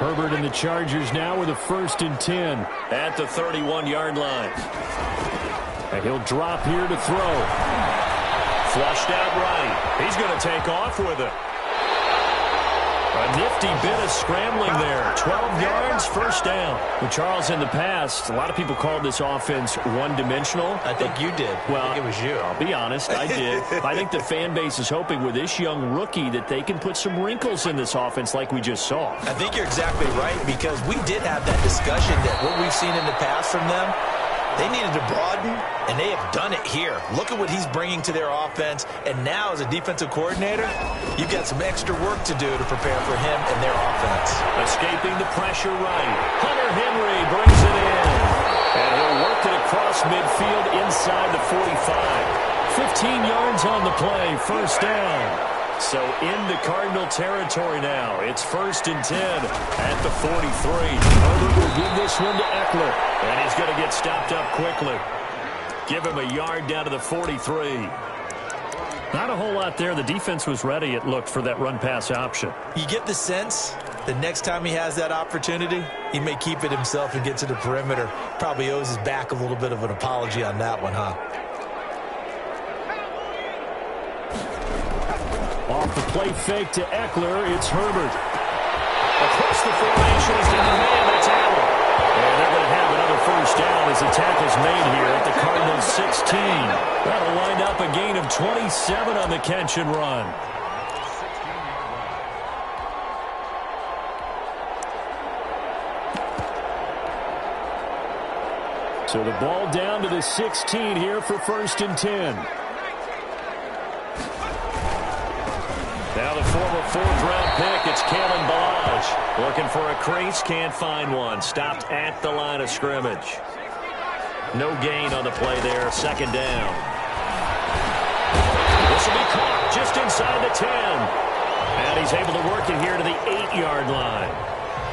Herbert and the Chargers now with a 1st and 10. At the 31-yard line. And he'll drop here to throw. Flushed out right. He's going to take off with it. A nifty bit of scrambling there. 12 yards, 1st down. Well, Charles, in the past, a lot of people called this offense one-dimensional. I think you did. Well, I think it was you. I'll be honest, I did. I think the fan base is hoping with this young rookie that they can put some wrinkles in this offense like we just saw. I think you're exactly right, because we did have that discussion that what we've seen in the past from them, they needed to broaden, and they have done it here. Look at what he's bringing to their offense, and now as a defensive coordinator, you've got some extra work to do to prepare for him and their offense. Escaping the pressure right. Hunter Henry brings it in. And he'll work it across midfield inside the 45. 15 yards on the play, 1st down. So into Cardinal territory now. It's 1st and 10 at the 43. Herbert will give this one to Eckler. And he's going to get stopped up quickly. Give him a yard down to the 43. Not a whole lot there. The defense was ready, it looked, for that run-pass option. You get the sense the next time he has that opportunity, he may keep it himself and get to the perimeter. Probably owes his back a little bit of an apology on that one, huh? Off the play fake to Eckler, it's Herbert. Across the formation, he's got a man, that's Allen. And they're going to have another 1st down as the tackle's made here at the Cardinals' 16. That'll wind up a gain of 27 on the catch and run. So the ball down to the 16 here for 1st and 10. Now the former 4th-round pick, it's Kalen Ballage. Looking for a crease, can't find one. Stopped at the line of scrimmage. No gain on the play there, 2nd down. This will be caught just inside the 10. And he's able to work it here to the 8-yard line.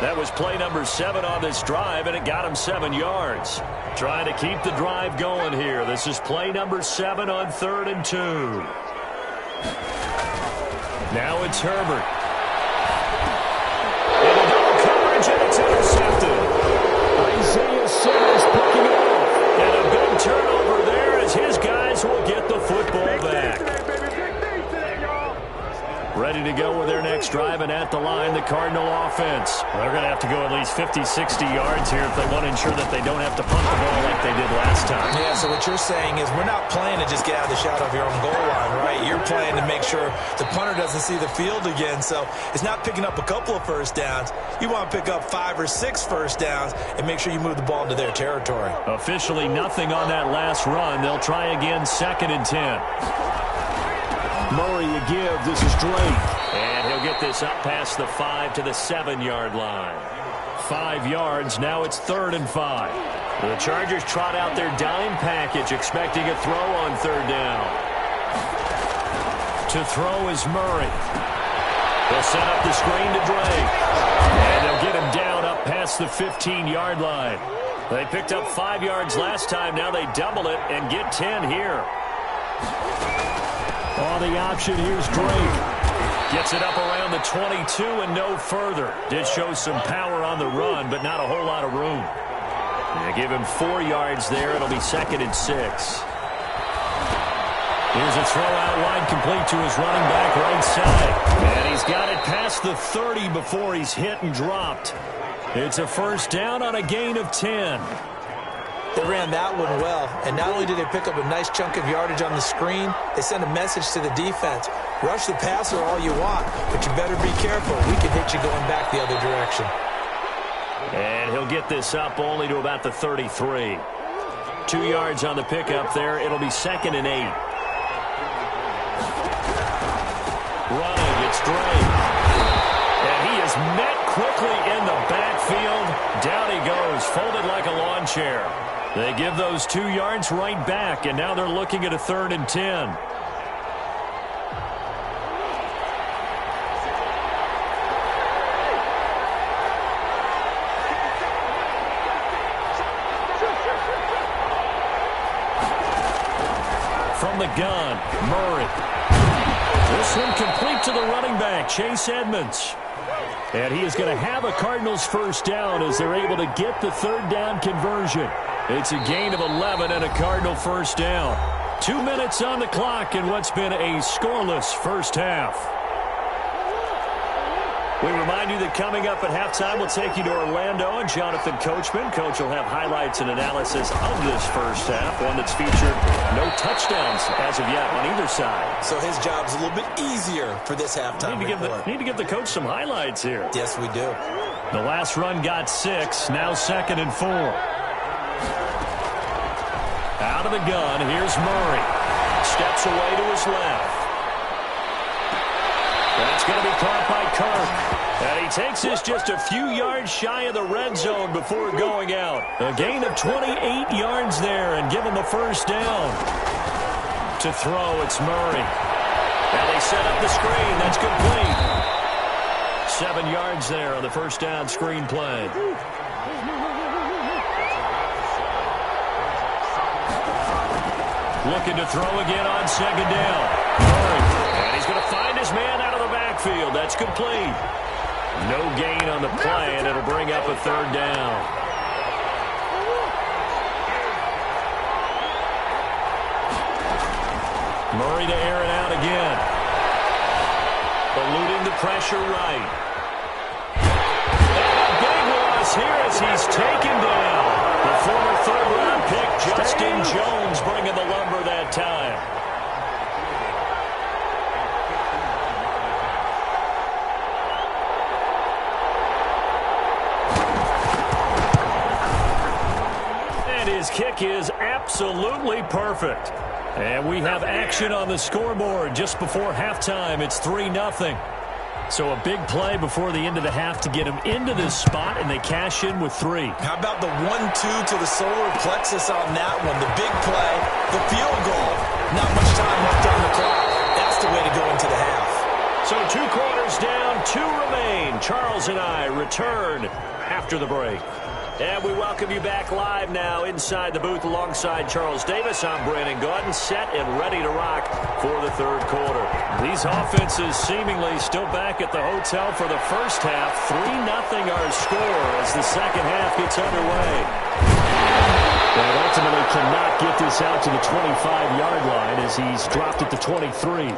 That was play number 7 on this drive, and it got him 7 yards. Trying to keep the drive going here. This is play number 7 on 3rd and 2. Now it's Herbert. Into double coverage, and it's intercepted. Isaiah Simmons picking it off. And a big turnover there as his guys will get the football back. Ready to go with their next drive, and at the line, the Cardinal offense. Well, they're going to have to go at least 50, 60 yards here if they want to ensure that they don't have to punt the ball like they did last time. Yeah, so what you're saying is we're not playing to just get out of the shadow of your own goal line, right? You're playing to make sure the punter doesn't see the field again. So it's not picking up a couple of 1st downs. You want to pick up 5 or 6 1st downs and make sure you move the ball into their territory. Officially nothing on that last run. They'll try again, 2nd and 10. Murray a give. This is Drake. And he'll get this up past the 5 to the 7-yard line. 5 yards. Now it's 3rd and 5. The Chargers trot out their dime package, expecting a throw on 3rd down. To throw is Murray. They'll set up the screen to Drake. And they'll get him down up past the 15-yard line. They picked up 5 yards last time. Now they double it and get 10 here. Oh, the option, here's Drake. Gets it up around the 22 and no further. Did show some power on the run, but not a whole lot of room. They give him 4 yards there. It'll be 2nd and 6. Here's a throw out wide, complete to his running back right side. And he's got it past the 30 before he's hit and dropped. It's a 1st down on a gain of 10. They ran that one well, and not only did they pick up a nice chunk of yardage on the screen, they sent a message to the defense. Rush the passer all you want, but you better be careful. We can hit you going back the other direction. And he'll get this up only to about the 33. 2 yards on the pickup there. It'll be 2nd and 8. Running, it's Drake. And he is met quickly in the backfield. Down he goes, folded like a lawn chair. They give those 2 yards right back, and now they're looking at a 3rd and 10. From the gun, Murray. This one complete to the running back, Chase Edmonds. And he is going to have a Cardinals first down as they're able to get the third down conversion. It's a gain of 11 and a Cardinal first down. 2 minutes on the clock in what's been a scoreless first half. We remind you that coming up at halftime, we'll take you to Orlando and Jonathan Coachman. Coach will have highlights and analysis of this first half, one that's featured no touchdowns as of yet on either side. So his job's a little bit easier for this halftime report. Need to give the coach some highlights here. Yes, we do. The last run got 6, now 2nd and 4. Out of the gun, here's Murray. Steps away to his left. That's going to be caught by Kirk. And he takes this just a few yards shy of the red zone before going out. A gain of 28 yards there and give him the first down. To throw, it's Murray. And they set up the screen. That's complete. 7 yards there on the first down screen play. Looking to throw again on 2nd down. Murray. And he's going to find his man out of the backfield. That's complete. No gain on the play, and it'll bring up a third down. Murray to air it out again. Eluding the pressure right. And a big loss here as he's taken down. The former third-round pick, Justin Jones, bringing the lumber that time. His kick is absolutely perfect. And we have action on the scoreboard just before halftime. It's 3-0. So a big play before the end of the half to get him into this spot, and they cash in with 3. How about the 1-2 to the solar plexus on that one? The big play, the field goal. Not much time left on the clock. That's the way to go into the half. So 2 quarters down, 2 remain. Charles and I return after the break. And we welcome you back live now inside the booth alongside Charles Davis. I'm Brandon Gaudin, set and ready to rock for the third quarter. These offenses seemingly still back at the hotel for the first half. 3-0 our score as the second half gets underway. But ultimately cannot get this out to the 25-yard line as he's dropped at the 23.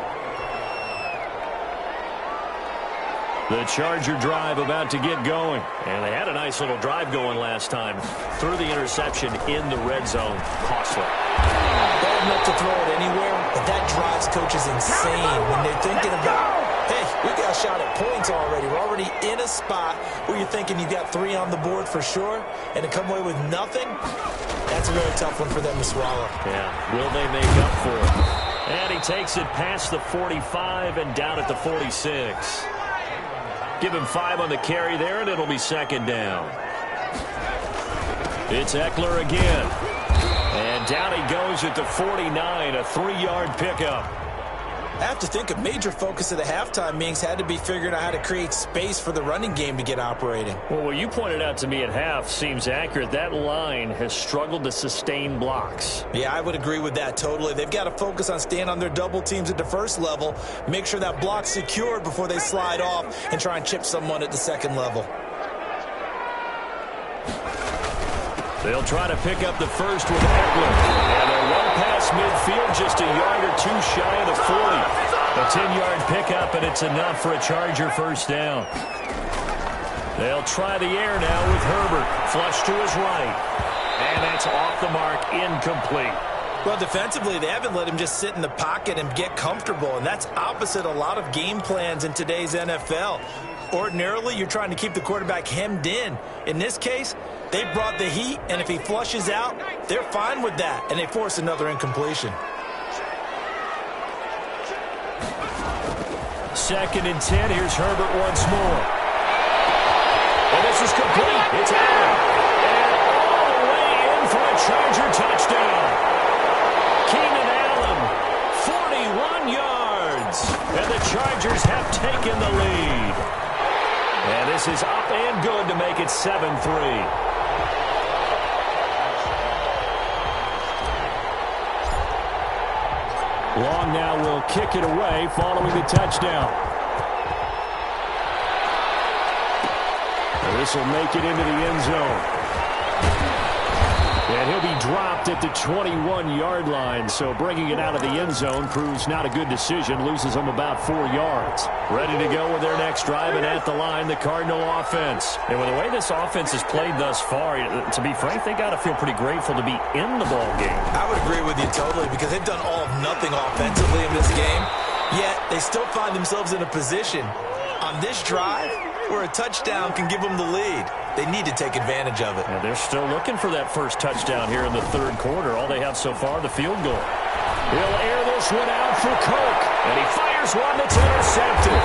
The Charger drive about to get going. And they had a nice little drive going last time. Threw the interception in the red zone. Costly. Bad enough to throw it anywhere, but that drives coaches insane when they're thinking about, hey, we got a shot at points already. We're already in a spot where you're thinking you got 3 on the board for sure, and to come away with nothing, that's a really tough one for them to swallow. Yeah, will they make up for it? And he takes it past the 45 and down at the 46. Give him 5 on the carry there, and it'll be 2nd down. It's Eckler again. And down he goes at the 49, a 3-yard pickup. I have to think a major focus of the halftime meetings had to be figuring out how to create space for the running game to get operating. Well, what you pointed out to me at half seems accurate. That line has struggled to sustain blocks. Yeah, I would agree with that totally. They've got to focus on staying on their double teams at the first level, make sure that block's secured before they slide off and try and chip someone at the second level. They'll try to pick up the first with Eckler. And they're well past midfield, just a yard or 2 shy of the 40. A 10-yard pickup, and it's enough for a Charger first down. They'll try the air now with Herbert. Flush to his right. And that's off the mark, incomplete. Well, defensively, they haven't let him just sit in the pocket and get comfortable, and that's opposite a lot of game plans in today's NFL. Ordinarily, you're trying to keep the quarterback hemmed in. In this case, they brought the heat, and if he flushes out, they're fine with that, and they force another incompletion. 2nd and 10. Here's Herbert once more. And this is complete. It's out. And all the way in for a Charger touchdown. Keenan Allen, 41 yards. And the Chargers have taken the lead. And this is up and good to make it 7-3. Long now will kick it away following the touchdown. And this will make it into the end zone. And he'll be dropped at the 21-yard line. So bringing it out of the end zone proves not a good decision. Loses them about 4 yards. Ready to go with their next drive, and at the line, the Cardinal offense. And with the way this offense has played thus far, to be frank, they got to feel pretty grateful to be in the ball game. I would agree with you totally, because they've done all of nothing offensively in this game. Yet they still find themselves in a position on this drive where a touchdown can give them the lead. They need to take advantage of it. And they're still looking for that first touchdown here in the third quarter. All they have so far, the field goal. He'll air this one out for Kirk. And he fires one that's intercepted.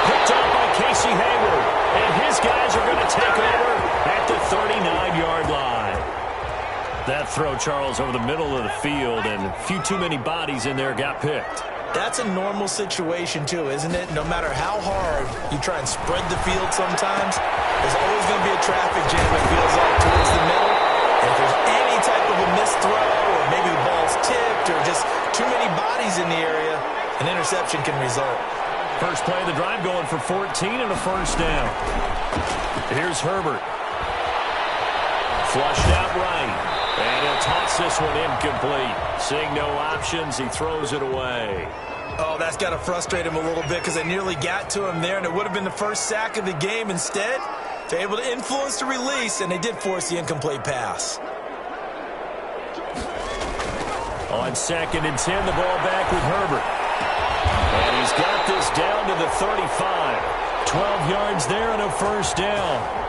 Picked up by Casey Hayward. And his guys are going to take over at the 39-yard line. That throw, Charles, over the middle of the field, and a few too many bodies in there got picked. That's a normal situation, too, isn't it? No matter how hard you try and spread the field sometimes, there's always going to be a traffic jam, it feels like, towards the middle. And if there's any type of a missed throw, or maybe the ball's tipped, or just too many bodies in the area, an interception can result. First play of the drive going for 14 and a first down. Here's Herbert. Flushed out right. And he'll toss this one incomplete. Seeing no options, he throws it away. Oh, that's got to frustrate him a little bit, because they nearly got to him there, and it would have been the first sack of the game. Instead, they're able to influence the release, and they did force the incomplete pass. On 2nd and 10, the ball back with Herbert. And he's got this down to the 35. 12 yards there and a first down.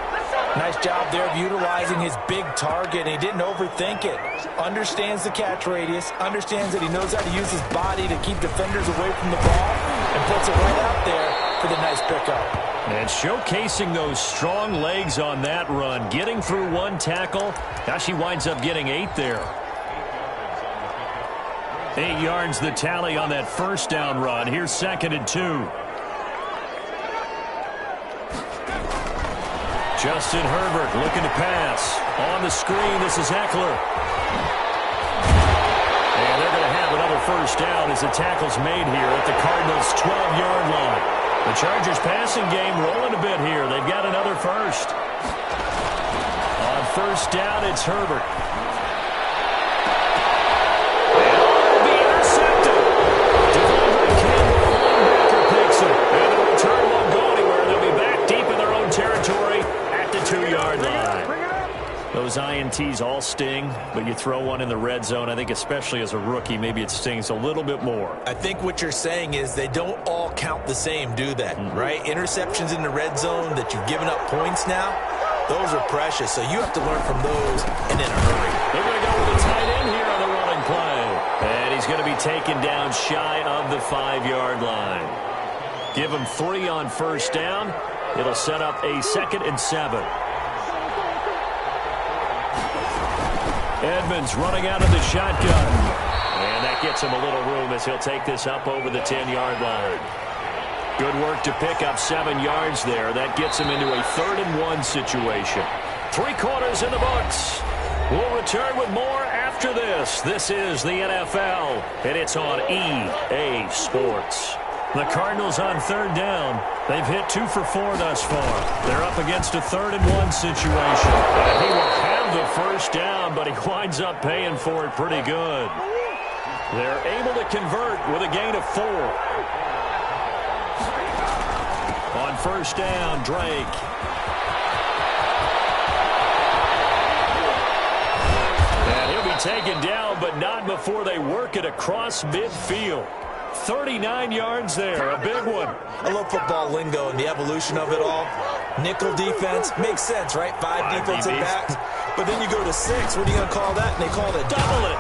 Nice job there of utilizing his big target. He didn't overthink it. Understands the catch radius. Understands that he knows how to use his body to keep defenders away from the ball. And puts it right out there for the nice pickup. And showcasing those strong legs on that run. Getting through one tackle. Now she winds up getting 8 there. 8 yards the tally on that first down run. Here's 2nd and 2. Justin Herbert looking to pass. On the screen, this is Eckler. And they're going to have another first down as the tackle's made here at the Cardinals' 12-yard line. The Chargers' passing game rolling a bit here. They've got another first. On first down, it's Herbert. And it'll be intercepted. Devondre Campbell, linebacker, picks it. And the return won't go anywhere. They'll be back deep in their own territory. 2-yard line. Those INTs all sting, but you throw one in the red zone, I think especially as a rookie, maybe it stings a little bit more. I think what you're saying is they don't all count the same, do they? Right? Interceptions in the red zone that you've given up points now, those are precious, so you have to learn from those and in a hurry. They're going to go with a tight end here on the running play. And he's going to be taken down shy of the 5-yard line. Give him 3 on first down. It'll set up a 2nd and 7. Edmonds running out of the shotgun. And that gets him a little room as he'll take this up over the 10-yard line. Good work to pick up 7 yards there. That gets him into a 3rd and 1 situation. 3 quarters in the books. We'll return with more after this. This is the NFL, and it's on EA Sports. The Cardinals on 3rd down. They've hit 2 for 4 thus far. They're up against a 3rd and 1 situation. And he will have the first down, but he winds up paying for it pretty good. They're able to convert with a gain of 4. On first down, Drake. And he'll be taken down, but not before they work it across midfield. 39 yards there, a big one. I love football lingo and the evolution of it all. Nickel defense makes sense, right? 5 defensive backs. But then you go to 6. What are you going to call that? And they call it double it.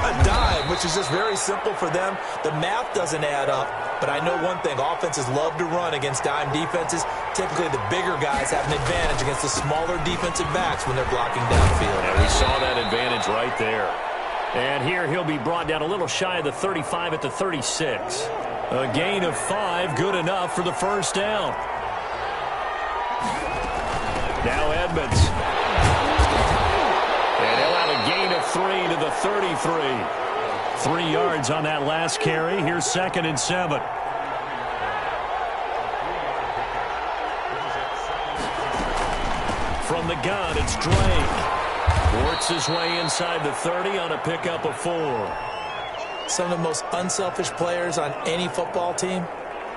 A dive, which is just very simple for them. The math doesn't add up. But I know one thing. Offenses love to run against dime defenses. Typically, the bigger guys have an advantage against the smaller defensive backs when they're blocking downfield. And we saw that advantage right there. And here he'll be brought down a little shy of the 35 at the 36. A gain of 5, good enough for the first down. Now Edmonds. And he'll have a gain of 3 to the 33. 3 yards on that last carry. Here's 2nd and 7. From the gun, it's Drake. Works his way inside the 30 on a pickup of 4. Some of the most unselfish players on any football team,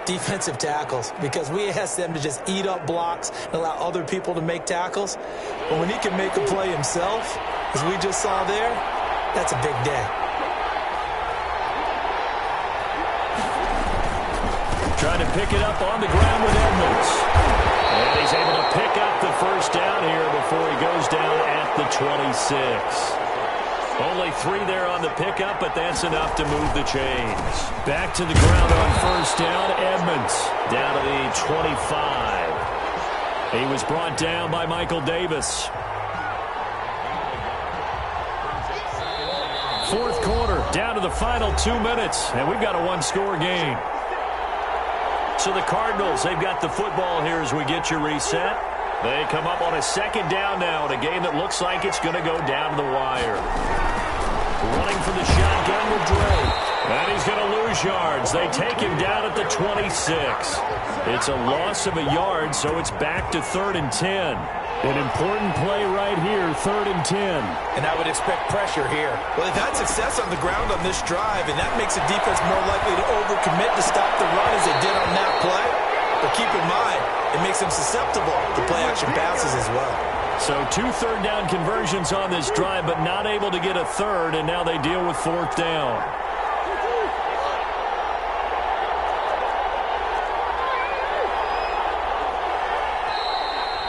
defensive tackles, because we ask them to just eat up blocks and allow other people to make tackles. But when he can make a play himself, as we just saw there, that's a big day. Trying to pick it up on the ground with Edmonds. And he's able to pick up the first down here before he goes down at the 26. Only 3 there on the pickup, but that's enough to move the chains. Back to the ground on first down. Edmonds down to the 25. He was brought down by Michael Davis. Fourth quarter, down to the final 2 minutes, and we've got a one-score game. So the Cardinals, they've got the football here as we get you reset. They come up on a second down now in a game that looks like it's going to go down to the wire. Running for the shotgun with Drake. And he's going to lose yards. They take him down at the 26. It's a loss of a yard, so it's back to 3rd and 10. An important play right here, 3rd and 10. And I would expect pressure here. Well, they've had success on the ground on this drive, and that makes the defense more likely to overcommit to stop the run as they did on that play. But keep in mind, it makes them susceptible to play-action passes as well. So 2 third-down conversions on this drive, but not able to get a third, and now they deal with 4th down.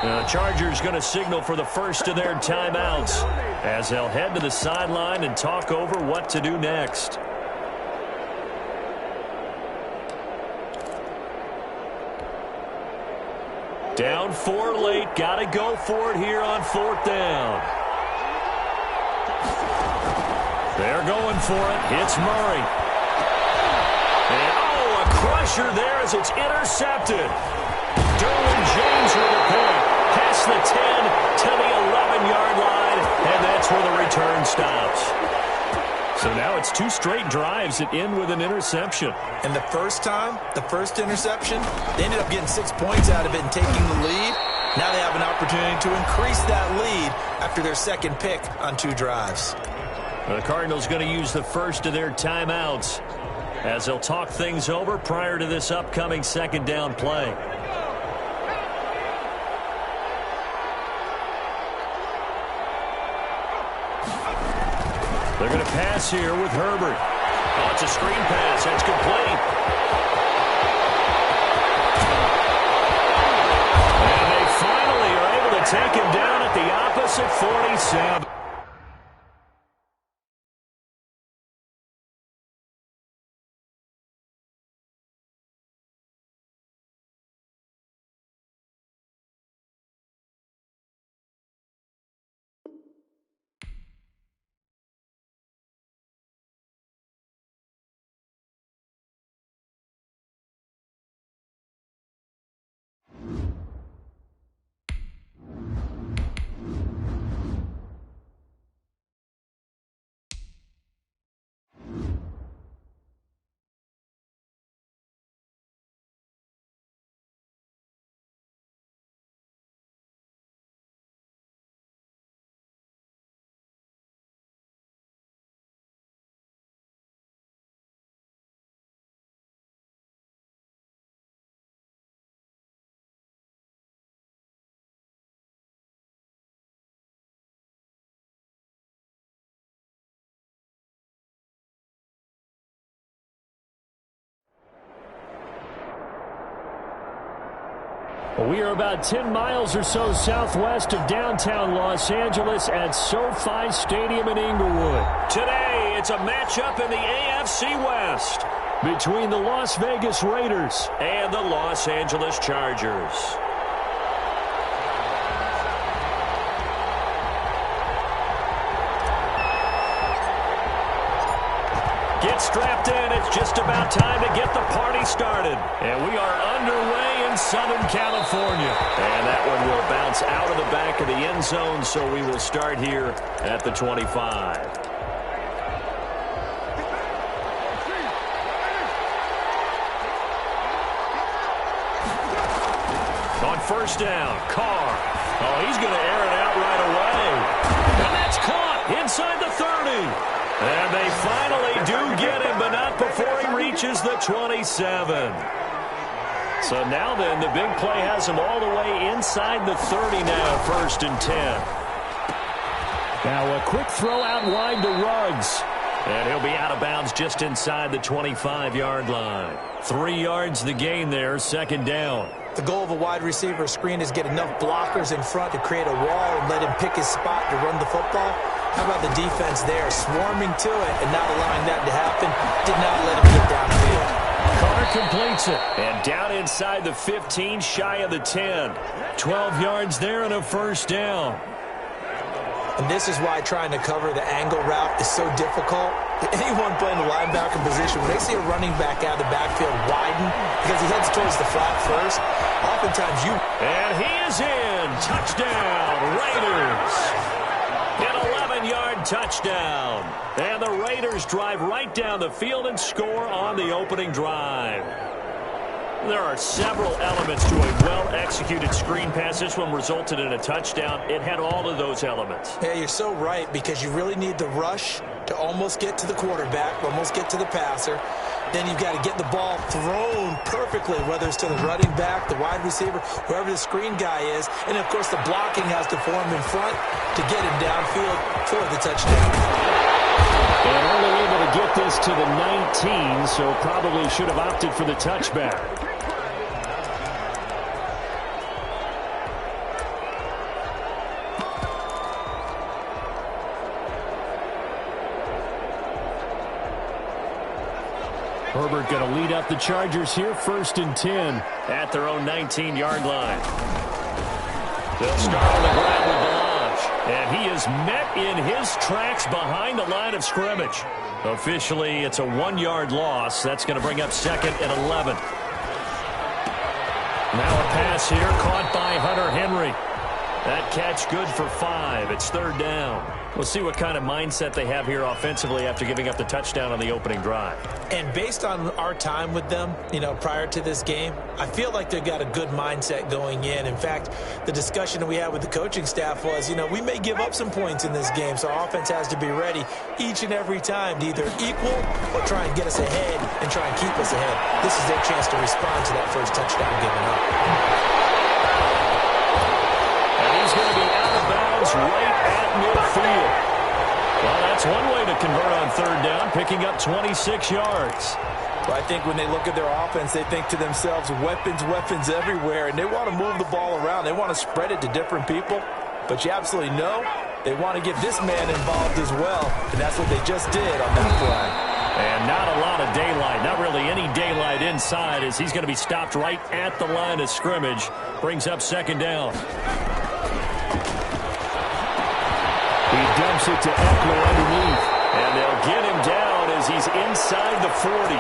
The Chargers going to signal for the first of their timeouts as they'll head to the sideline and talk over what to do next. Down 4 late. Got to go for it here on 4th down. They're going for it. Hits Murray. And, oh, a crusher there as it's intercepted. Derwin James with a pick. Past the 10 to the 11-yard line, and that's where the return stops. So now it's 2 straight drives that end with an interception. And the first time, the first interception, they ended up getting 6 points out of it and taking the lead. Now they have an opportunity to increase that lead after their second pick on 2 drives. The Cardinals going to use the first of their timeouts as they'll talk things over prior to this upcoming second down play. They're going to pass here with Herbert. Oh, it's a screen pass. That's complete. And they finally are able to take him down at the opposite 47. We are about 10 miles or so southwest of downtown Los Angeles at SoFi Stadium in Inglewood. Today, it's a matchup in the AFC West between the Las Vegas Raiders and the Los Angeles Chargers. Get strapped in. It's just about time to get the party started. And we are underway in Southern California. And that one will bounce out of the back of the end zone, so we will start here at the 25. On first down. Carr. Oh, he's going to air it out right away. And that's caught inside the 30. And they finally do get him, but not before he reaches the 27. So now then, the big play has him all the way inside the 30 now, 1st and 10. Now a quick throw out wide to Ruggs. And he'll be out of bounds just inside the 25-yard line. 3 yards the gain there, 2nd down. The goal of a wide receiver screen is get enough blockers in front to create a wall and let him pick his spot to run the football. How about the defense there, swarming to it and not allowing that to happen? Did not let him get downfield. Carr completes it. And down inside the 15, shy of the 10. 12 yards there and a 1st down. And this is why trying to cover the angle route is so difficult. Anyone playing the linebacker position, when they see a running back out of the backfield widen because he heads towards the flat first, oftentimes you... And he is in. Touchdown, Raiders. An 11-yard touchdown. And the Raiders drive right down the field and score on the opening drive. There are several elements to a well-executed screen pass. This one resulted in a touchdown. It had all of those elements. Yeah, you're so right, because you really need the rush to almost get to the quarterback, almost get to the passer. Then you've got to get the ball thrown perfectly, whether it's to the running back, the wide receiver, whoever the screen guy is. And, of course, the blocking has to form in front to get him downfield for the touchdown. And only able to get this to the 19, so probably should have opted for the touchback. Herbert going to lead up the Chargers here, 1st and 10 at their own 19-yard line. They'll start on the ground with Balaj, and he is met in his tracks behind the line of scrimmage. Officially, it's a 1-yard loss. That's going to bring up 2nd and 11. Now a pass here caught by Hunter Henry. That catch good for 5. It's 3rd down. We'll see what kind of mindset they have here offensively after giving up the touchdown on the opening drive. And based on our time with them, prior to this game, I feel like they've got a good mindset going in. In fact, the discussion that we had with the coaching staff was, we may give up some points in this game, so our offense has to be ready each and every time to either equal or try and get us ahead and try and keep us ahead. This is their chance to respond to that first touchdown given up. He's going to be out of bounds right at midfield. Well, that's one way to convert on 3rd down, picking up 26 yards. Well, I think when they look at their offense, they think to themselves, weapons, weapons everywhere, and they want to move the ball around. They want to spread it to different people, but you absolutely know they want to get this man involved as well, and that's what they just did on that play. And not a lot of daylight, not really any daylight inside, as he's going to be stopped right at the line of scrimmage. Brings up 2nd down. He dumps it to Eckler underneath. And they'll get him down as he's inside the 40.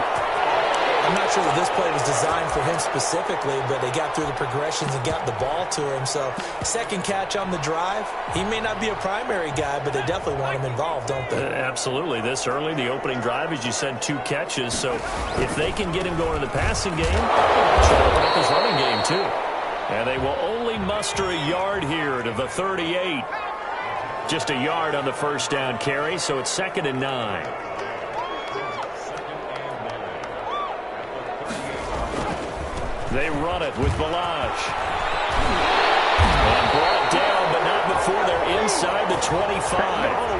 I'm not sure that this play was designed for him specifically, but they got through the progressions and got the ball to him. So, 2nd catch on the drive. He may not be a primary guy, but they definitely want him involved, don't they? Absolutely. This early, the opening drive, as you said, 2 catches. So, if they can get him going in the passing game, it should open up his running game, too. And they will only muster a yard here to the 38. Just a yard on the 1st down carry, so it's 2nd and 9. They run it with Balaj. And brought down, but not before they're inside the 25.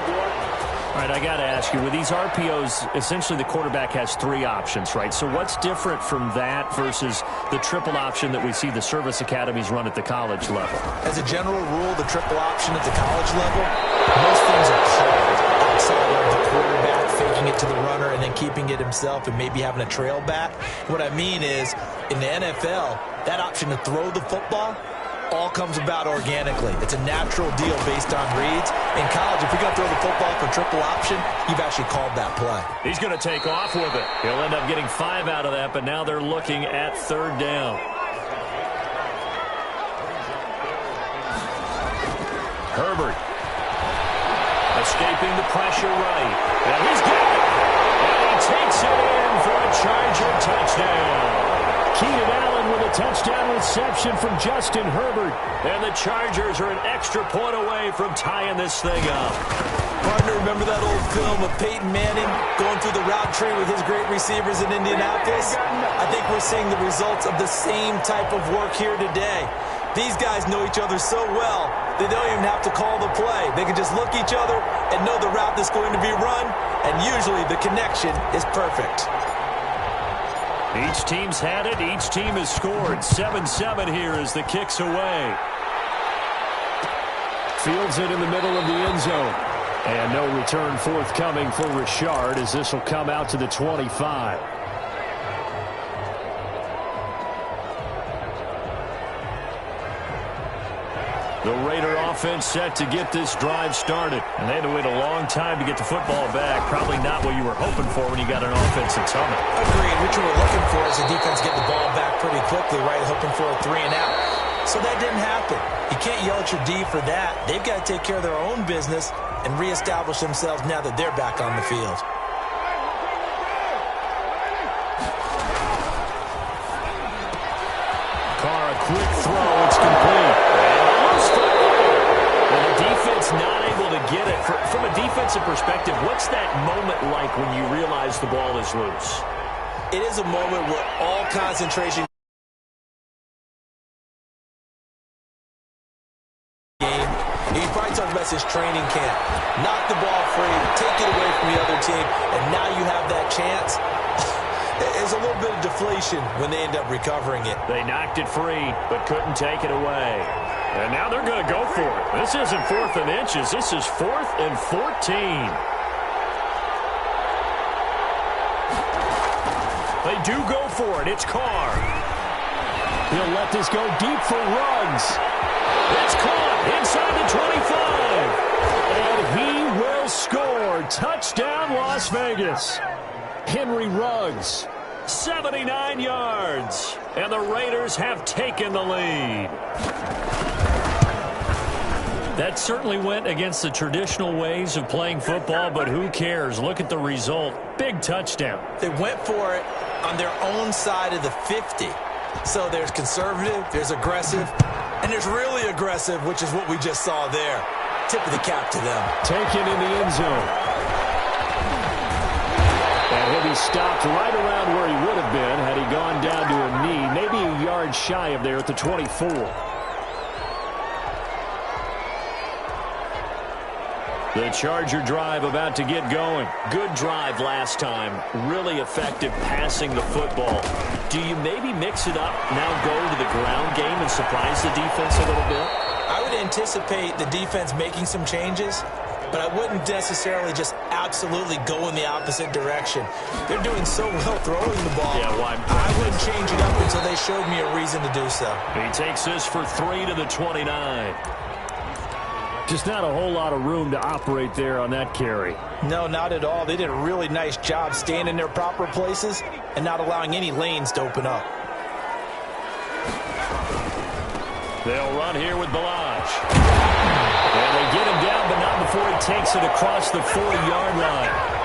All right, I got to ask you, with these RPOs, essentially the quarterback has 3 options, right? So what's different from that versus the triple option that we see the service academies run at the college level? As a general rule, the triple option at the college level, most things are called outside of the quarterback faking it to the runner and then keeping it himself and maybe having a trail back. What I mean is, in the NFL, that option to throw the football all comes about organically. It's a natural deal based on reads. In college, if you're going to throw the football for triple option, you've actually called that play. He's going to take off with it. He'll end up getting 5 out of that, but now they're looking at 3rd down. Herbert escaping the pressure right. And he's got it. And he takes it in for a Charger touchdown. Keenan Allen with a touchdown reception from Justin Herbert. And the Chargers are an extra point away from tying this thing up. Partner, remember that old film of Peyton Manning going through the route tree with his great receivers in Indianapolis? I think we're seeing the results of the same type of work here today. These guys know each other so well, they don't even have to call the play. They can just look each other and know the route that's going to be run, and usually the connection is perfect. Each team's had it. Each team has scored. 7-7 here as the kick's away. Fields it in the middle of the end zone. And no return forthcoming for Richard as this will come out to the 25. The Raider offense set to get this drive started. And they had to wait a long time to get the football back. Probably not what you were hoping for when you got an offense that's humming. Agreed. What you were looking for is the defense getting the ball back pretty quickly, right? Hoping for a 3 and out. So that didn't happen. You can't yell at your D for that. They've got to take care of their own business and reestablish themselves now that they're back on the field. Carr, a quick throw. It's complete. And the defense not able to get it. From a defensive perspective, what's that moment like when you realize the ball is loose? It is a moment where all concentration game. You probably talk about this training camp. Knock the ball free, take it away from the other team, and now you have that chance. There's a little bit of deflation when they end up recovering it. They knocked it free, but couldn't take it away. And now they're going to go for it. This isn't 4th and inches. This is 4th and 14. They do go for it. It's Carr. He'll let this go deep for Ruggs. It's caught inside the 25. And he will score. Touchdown, Las Vegas. Henry Ruggs. 79 yards. And the Raiders have taken the lead. That certainly went against the traditional ways of playing football, but who cares? Look at the result. Big touchdown. They went for it on their own side of the 50. So there's conservative, there's aggressive, and there's really aggressive, which is what we just saw there. Tip of the cap to them. Taken in the end zone. And he'll be stopped right around where he would have been had he gone down to a knee, maybe a yard shy of there at the 24. The Charger drive about to get going. Good drive last time. Really effective passing the football. Do you maybe mix it up, now go to the ground game and surprise the defense a little bit? I would anticipate the defense making some changes, but I wouldn't necessarily just absolutely go in the opposite direction. They're doing so well throwing the ball. Yeah, why? I wouldn't change it up until they showed me a reason to do so. He takes this for 3 to the 29. Just not a whole lot of room to operate there on that carry. No, not at all. They did a really nice job staying in their proper places and not allowing any lanes to open up. They'll run here with Balaj. And they get him down, but not before he takes it across the 40-yard line.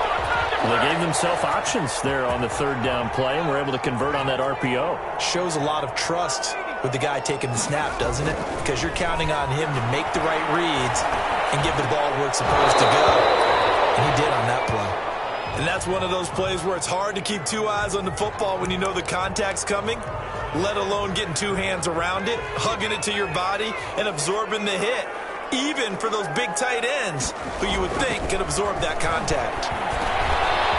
Well, they gave themselves options there on the 3rd down play and were able to convert on that RPO. Shows a lot of trust with the guy taking the snap, doesn't it? Because you're counting on him to make the right reads and give the ball where it's supposed to go. And he did on that play. And that's one of those plays where it's hard to keep 2 eyes on the football when you know the contact's coming, let alone getting 2 hands around it, hugging it to your body, and absorbing the hit, even for those big tight ends who you would think can absorb that contact.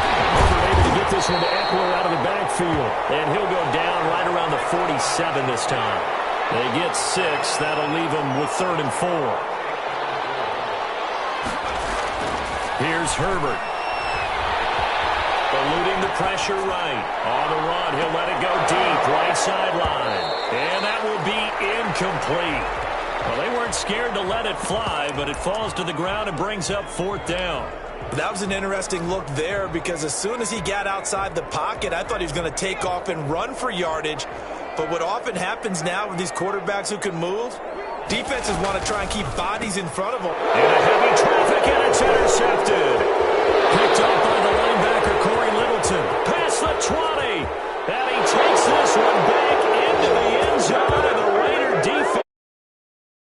Able to get this one to Eckler out of the backfield. And he'll go down right around the 47 this time. They get 6. That'll leave them with 3rd and 4. Here's Herbert. Eluding the pressure right. On the run, he'll let it go deep. Right sideline. And that will be incomplete. Well, they weren't scared to let it fly, but it falls to the ground and brings up 4th down. That was an interesting look there because as soon as he got outside the pocket, I thought he was going to take off and run for yardage. But what often happens now with these quarterbacks who can move, defenses want to try and keep bodies in front of them. And a heavy traffic, and it's intercepted. Picked up by the linebacker, Corey Littleton. Past the 20.